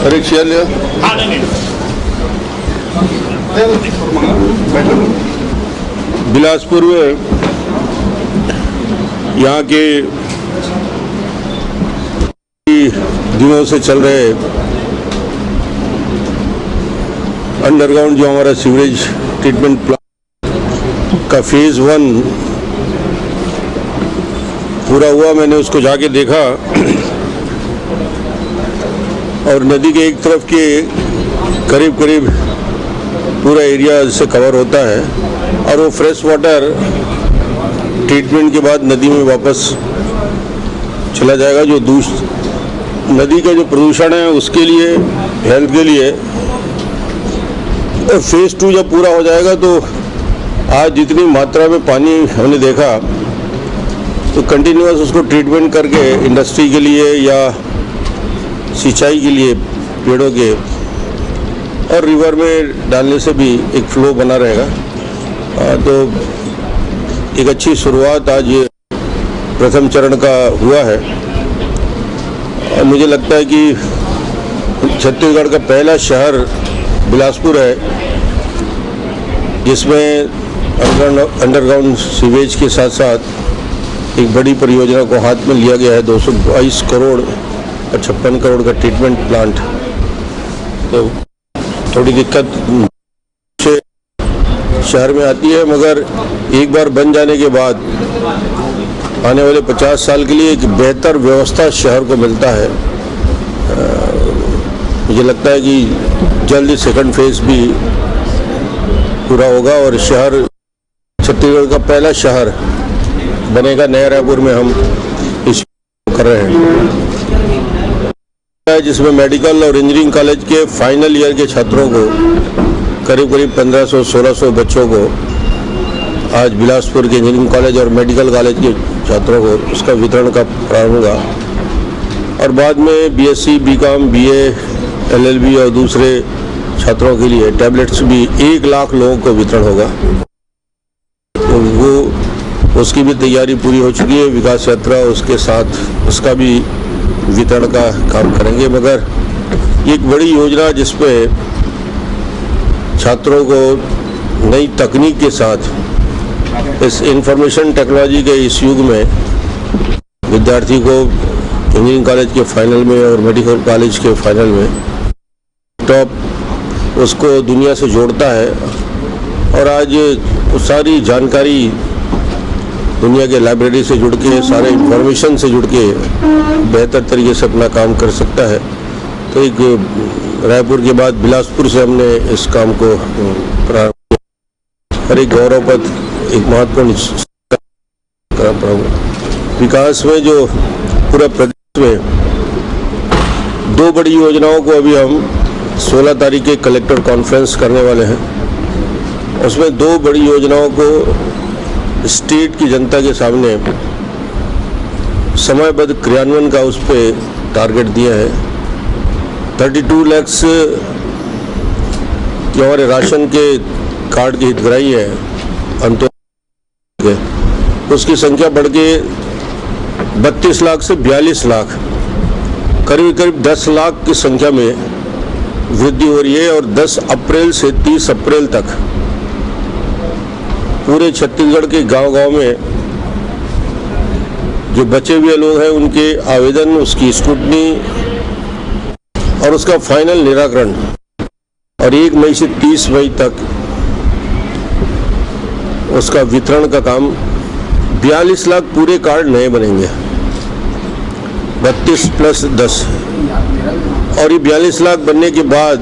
परीक्षा लिया। बिलासपुर में यहाँ के दिनों से चल रहे अंडरग्राउंड जो हमारा सीवरेज ट्रीटमेंट प्लांट का फेज 1 पूरा हुआ, मैंने उसको जाके देखा और नदी के एक तरफ के करीब करीब पूरा एरिया इससे कवर होता है और वो फ्रेश वाटर ट्रीटमेंट के बाद नदी में वापस चला जाएगा। जो नदी का जो प्रदूषण है उसके लिए, हेल्थ के लिए, और फेज 2 जब पूरा हो जाएगा तो आज जितनी मात्रा में पानी हमने देखा तो कंटिन्यूअस उसको ट्रीटमेंट करके इंडस्ट्री के लिए या सिंचाई के लिए पेड़ों के और रिवर में डालने से भी एक फ्लो बना रहेगा। तो एक अच्छी शुरुआत आज प्रथम चरण का हुआ है और मुझे लगता है कि छत्तीसगढ़ का पहला शहर बिलासपुर है जिसमें अंडरग्राउंड सीवेज के साथ साथ एक बड़ी परियोजना को हाथ में लिया गया है। 222 करोड़ और 56 करोड़ का ट्रीटमेंट प्लांट। तो थोड़ी दिक्कत से शहर में आती है, मगर एक बार बन जाने के बाद आने वाले 50 साल के लिए एक बेहतर व्यवस्था शहर को मिलता है। मुझे लगता है कि जल्दी सेकंड फेज भी पूरा होगा और शहर छत्तीसगढ़ का पहला शहर बनेगा। नया रायपुर में हम इस कर रहे हैं जिसमें मेडिकल और इंजीनियरिंग कॉलेज के फाइनल ईयर के छात्रों को करीब करीब 1500-1600 बच्चों को आज बिलासपुर के इंजीनियरिंग कॉलेज और मेडिकल कॉलेज के छात्रों को उसका वितरण का प्रारंभ होगा और बाद में बीएससी, बीकॉम, बीए, एलएलबी और दूसरे छात्रों के लिए टैबलेट्स भी 1 लाख लोगों को वितरण होगा। तो वो उसकी भी तैयारी पूरी हो चुकी है। विकास यात्रा उसके साथ उसका भी वितरण का काम करेंगे, मगर एक बड़ी योजना जिसपे छात्रों को नई तकनीक के साथ इस इंफॉर्मेशन टेक्नोलॉजी के इस युग में विद्यार्थी को इंजीनियरिंग कॉलेज के फाइनल में और मेडिकल कॉलेज के फाइनल में टॉप उसको दुनिया से जोड़ता है और आज वो सारी जानकारी दुनिया के लाइब्रेरी से जुड़ के, सारे इंफॉर्मेशन से जुड़ के बेहतर तरीके से अपना काम कर सकता है। तो एक रायपुर के बाद बिलासपुर से हमने इस काम को प्रारंभ किया और एक गौरवपद, एक महत्वपूर्ण विकास में जो पूरा प्रदेश में 2 बड़ी योजनाओं को अभी हम 16 तारीख के कलेक्टर कॉन्फ्रेंस करने वाले हैं। उसमें 2 बड़ी योजनाओं को स्टेट की जनता के सामने समयबद्ध क्रियान्वयन का उस पर टारगेट दिया है। 32 लाख जो हमारे राशन के कार्ड की हितग्राही है अंत्योदय, उसकी संख्या बढ़ के 32 लाख से 42 लाख, करीब करीब 10 लाख की संख्या में वृद्धि हो रही है और 10 अप्रैल से 30 अप्रैल तक पूरे छत्तीसगढ़ के गांव-गांव में जो बचे हुए लोग हैं उनके आवेदन, उसकी स्क्रूटनी और उसका फाइनल निराकरण और 1 मई से 30 मई तक उसका वितरण का काम। 42 लाख पूरे कार्ड नए बनेंगे, 32 + 10 और ये 42 लाख बनने के बाद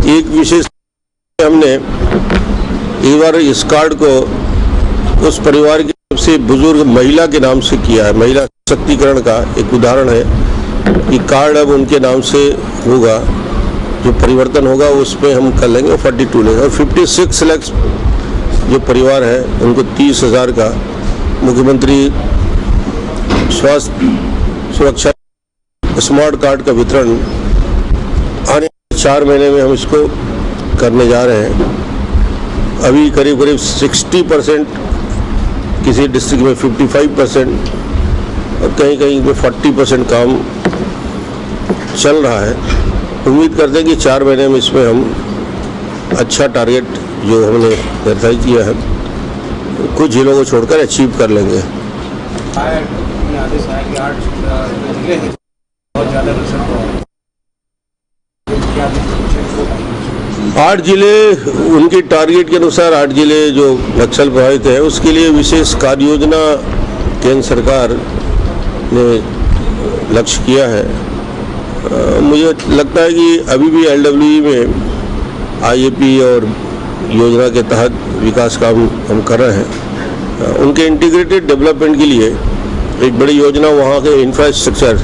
एक विशेष हमने एक बार इस कार्ड को उस परिवार की सबसे बुजुर्ग महिला के नाम से किया है। महिला सशक्तिकरण का एक उदाहरण है। ये कार्ड अब उनके नाम से होगा, जो परिवर्तन होगा उसमें हम कर लेंगे 42 लाख और 56 लाख जो परिवार है उनको 30,000 का मुख्यमंत्री स्वास्थ्य सुरक्षा स्मार्ट कार्ड का वितरण आने 4 महीने में हम इसको करने जा रहे हैं। अभी करीब करीब 60%, किसी डिस्ट्रिक्ट में 55% और कहीं कहीं पे 40% काम चल रहा है। उम्मीद करते हैं कि 4 महीने में इसमें हम अच्छा टारगेट जो हमने निर्धारित किया है कुछ जिलों को छोड़कर अचीव कर लेंगे। आठ जिले उनके टारगेट के अनुसार 8 जिले जो नक्सल प्रभावित है उसके लिए विशेष कार्य योजना केंद्र सरकार ने लक्ष्य किया है। मुझे लगता है कि अभी भी LWE में IAP और योजना के तहत विकास काम हम कर रहे हैं। उनके इंटीग्रेटेड डेवलपमेंट के लिए एक बड़ी योजना वहाँ के इंफ्रास्ट्रक्चर,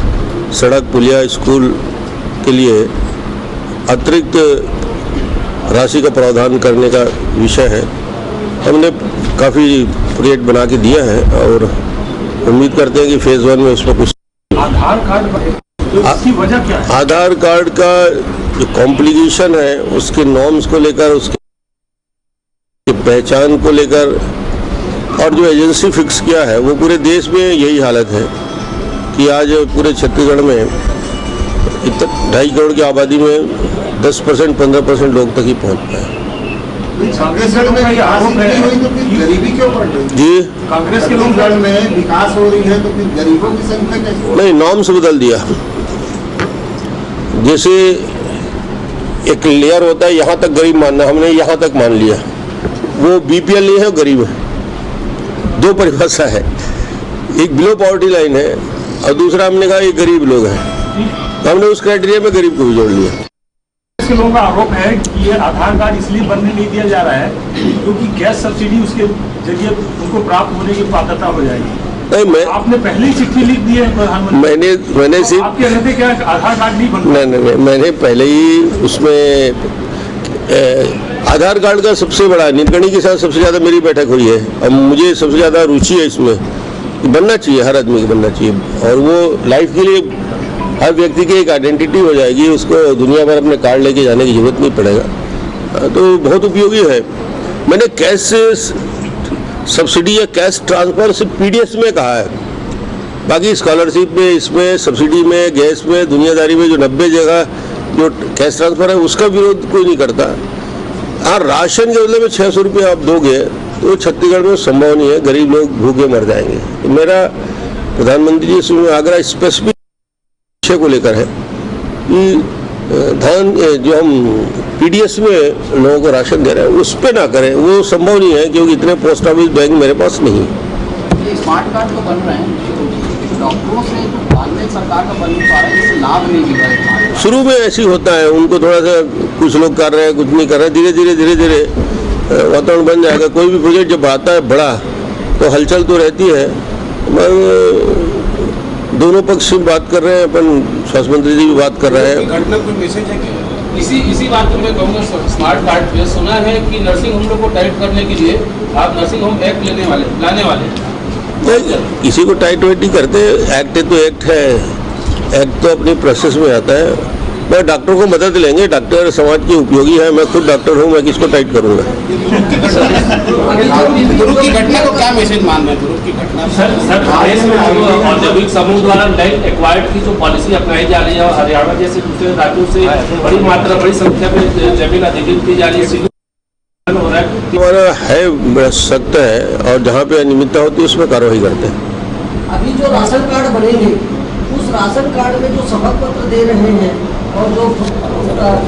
सड़क, पुलिया, स्कूल के लिए अतिरिक्त राशि का प्रावधान करने का विषय है। हमने काफ़ी प्रोजेक्ट बना के दिया है और उम्मीद करते हैं कि फेज़ 1 में उसमें कुछ। आधार कार्ड तो इसकी वजह क्या है? आधार कार्ड का जो कॉम्प्लिकेशन है उसके नॉर्म्स को लेकर, उसकी पहचान को लेकर और जो एजेंसी फिक्स किया है वो पूरे देश में यही हालत है कि आज पूरे छत्तीसगढ़ में 2.5 करोड़ की आबादी में 10%, 15% लोग तक ही पहुंच पाए। छत्तीसगढ़ में आरोप है तो फिर गरीबी क्यों बढ़ रही है? जी, कांग्रेस के लोग में विकास हो रही है तो फिर गरीबों की संख्या कैसे? नहीं, नॉर्म्स बदल दिया। जैसे एक लेयर होता है, यहाँ तक गरीब मानना, हमने यहाँ तक मान लिया। वो BPL नहीं है, गरीब है। 2 परिभाषा है, एक बिलो पॉवर्टी लाइन है और दूसरा हमने कहा ये गरीब लोग हैं। हमने उस क्राइटेरिया में गरीब को भी जोड़ लिया। इसके लोगों का आरोप है कि ये आधार कार्ड इसलिए बनने नहीं दिया जा रहा है क्योंकि गैस सब्सिडी उसके जरिए उनको प्राप्त होने की पात्रता हो जाएगी। नहीं, आपने पहले ही चिट्ठी लिख दी है प्रधानमंत्री। मैंने सिर्फ आप कह रहे थे क्या आधार कार्ड नहीं बन? नहीं, मैंने पहले ही उसमें आधार कार्ड का सबसे बड़ा निगरानी के साथ सबसे ज़्यादा मेरी बैठक हुई है और मुझे सबसे ज़्यादा रुचि है इसमें। बनना चाहिए, हर आदमी को बनना चाहिए और वो लाइफ के लिए हर व्यक्ति की एक आइडेंटिटी हो जाएगी। उसको दुनिया भर अपने कार्ड लेके जाने की जरूरत नहीं पड़ेगा, तो बहुत उपयोगी है। मैंने कैश सब्सिडी या कैश ट्रांसफर सिर्फ PDS में कहा है, बाकी स्कॉलरशिप में, इसमें सब्सिडी में, गैस में, दुनियादारी में जो 90 जगह जो कैश ट्रांसफर है उसका विरोध कोई नहीं करता। हाँ, राशन के बदले में 600 रुपये आप दोगे तो छत्तीसगढ़ में संभव नहीं है, गरीब लोग भूखे मर जाएंगे। तो मेरा प्रधानमंत्री जी से आग्रह स्पेसिफिक विषय को लेकर है कि धान जो हम PDS में लोगों को राशन दे रहे हैं उस पर ना करें, वो संभव नहीं है क्योंकि इतने पोस्ट ऑफिस बैंक मेरे पास नहीं है। स्मार्ट कार्ड तो बन रहे हैं, डॉक्टरों से तो सरकार का बन नहीं पा रहा है, इससे लाभ नहीं मिल रहा है। शुरू में ऐसे ही होता है, उनको थोड़ा सा कुछ लोग कर रहे हैं, कुछ नहीं कर रहे, धीरे धीरे वातावरण बन जाएगा। कोई भी प्रोजेक्ट जब आता है बड़ा तो हलचल तो रहती है, मगर दोनों पक्ष से बात कर रहे हैं, अपन स्वास्थ्य मंत्री जी भी बात कर रहे हैं। घटना कोई मैसेज है कि इसी बात को मैं कहूँगा, स्मार्ट कार्ड पे सुना है कि नर्सिंग होम लोग को टाइट करने के लिए आप नर्सिंग होम एक्ट लाने वाले किसी को टाइट वाइट नहीं करते। एक्ट है तो एक्ट है, एक्ट तो अपनी प्रोसेस में आता है। मैं डॉक्टर को मदद लेंगे, डॉक्टर समाज के उपयोगी है, मैं खुद डॉक्टर हूँ, मैं किसको टाइट करूँगा। दुरुप की घटना को क्या मैसेज मान रहे हैं? दुरुप की घटना सर देश में जो औद्योगिक समूह द्वारा लैंड एक्वायर्ड की जो पॉलिसी अपनाई जा रही है और हरियाणा जैसे दूसरे राज्यों से बड़ी संख्या में जमीन अधिकृत की जा रही है, हमारा है सख्त है और जहाँ पे अनियमितता होती है उसमें कार्रवाई करते हैं। अभी जो राशन कार्ड बनेंगे उस राशन कार्ड में जो शपथ पत्र दे रहे हैं और जो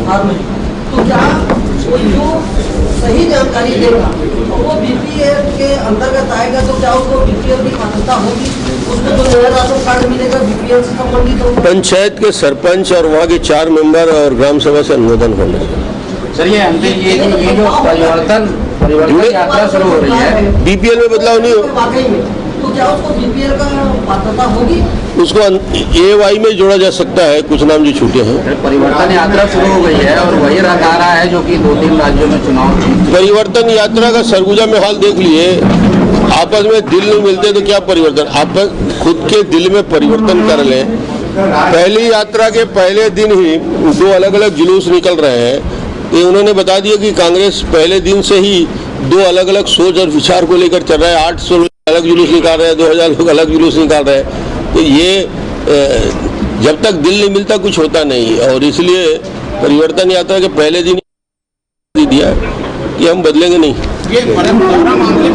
फॉर्म है, तो क्या जो सही जानकारी देगा वो BPL के अंतर्गत आएगा? तो क्या उसको BPL की पात्रता होगी? उसको जो नया राशन कार्ड मिलेगा BPL से संबंधित होगा? पंचायत के सरपंच और वहाँ के 4 मेंबर और ग्राम सभा से अनुमोदन होना। सर ये जो परिवर्तन यात्रा शुरू हो रही है, BPL में बदलाव नहीं हो, वाकई में तो क्या उसको BPL का पात्रता होगी? उसको AY में जोड़ा जा सकता है, कुछ नाम जो छूटे हैं। परिवर्तन यात्रा शुरू हो गई है और वही रह रहा है जो कि 2-3 राज्यों में चुनाव। परिवर्तन यात्रा का सरगुजा में हाल देख लिए, आपस में दिल नहीं मिलते तो क्या परिवर्तन, आप खुद के दिल में परिवर्तन कर लें। पहली यात्रा के पहले दिन ही 2 अलग अलग जुलूस निकल रहे हैं। ये उन्होंने बता दिया कि कांग्रेस पहले दिन से ही दो अलग अलग सोच और विचार को लेकर चल रहा है। 800 लोग अलग जुलूस निकाल रहे हैं, 2000 लोग अलग जुलूस निकाल रहे हैं। तो ये जब तक दिल नहीं मिलता कुछ होता नहीं, और इसलिए परिवर्तन आता है कि पहले दिन दिया कि हम बदलेंगे नहीं। ये मामले में